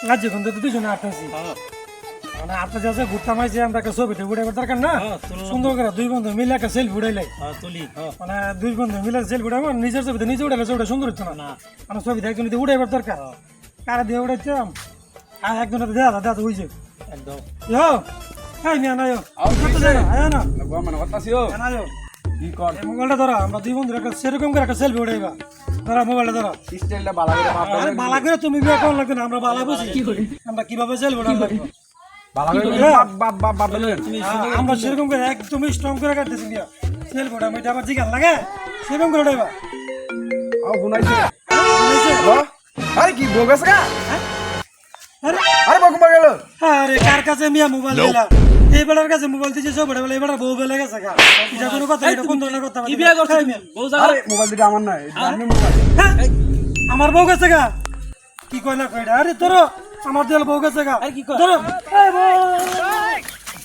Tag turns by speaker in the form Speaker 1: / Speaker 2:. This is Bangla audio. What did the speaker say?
Speaker 1: রাজ্য কিন্তু দুজনে আটটাছি মানে আপনার যে ঘুরতাম আইছি আমরা একটা ছবিটা উঠাইবার দরকার না সুন্দর করে দুই বন্ধু মিলে একটা সেলফি উঠাইলাই মানে দুই বন্ধু মিলে সেলফি উঠাবো নিজের ছবিতে নিজে উঠাইলে ছবিটা সুন্দর হচ্ছে না আমার ছবিটা একজন উঠাইবার দরকার কারা দিয়ে উঠাইতাম আর একজনের দেয়া দেয়া বুঝছে
Speaker 2: একদম
Speaker 1: ইয়ো এই মিয়া না আয় না
Speaker 3: মানে হতাছিও
Speaker 1: আয়
Speaker 3: কি কর
Speaker 1: মোবাইলটা ধরো আমরা দুই বন্ধু একটা সেরকম করে একটা সেলফি উঠাইবা ধরো মোবাইলটা ধরো
Speaker 3: স্টাইলটা বালা করে মাপ
Speaker 1: আরে বালা করে তুমি বিয়ে কোন লাগবে না আমরা বালা বুঝি আমরা কিভাবে সেলফি উঠাবো
Speaker 3: বালা করে বাপ বাপ বাপ বলেন
Speaker 1: আমরা সেরকম করে একদম স্ট্রং করে কাটতেছি বিয়া সেলফি উঠাবো এটা আমার জিগান লাগে সেরকম করে উঠাইবা
Speaker 3: আও বুনাইছে হ্যালো আরে কি বগস গা
Speaker 1: আরে
Speaker 3: আরে বকবা গেল
Speaker 1: আরে কার কাছে মিয়া মোবাইল দিলা এই বেলার কাছে মোবাইল দিছে সব বড় বড় এবারে বউ বেলে গেছে গা এটা কোনো কথা এটা কোন ধরনের কথা
Speaker 2: কি বিয়ে করছিস বউ জায়গা
Speaker 3: আরে মোবাইল দিটা আমার না আমি মোবাইল
Speaker 1: আমার বউ গেছে গা কি কই না কইডা আরে তোর আমার দেল বউ গেছে গা
Speaker 2: আরে কি কয়?
Speaker 1: ধরো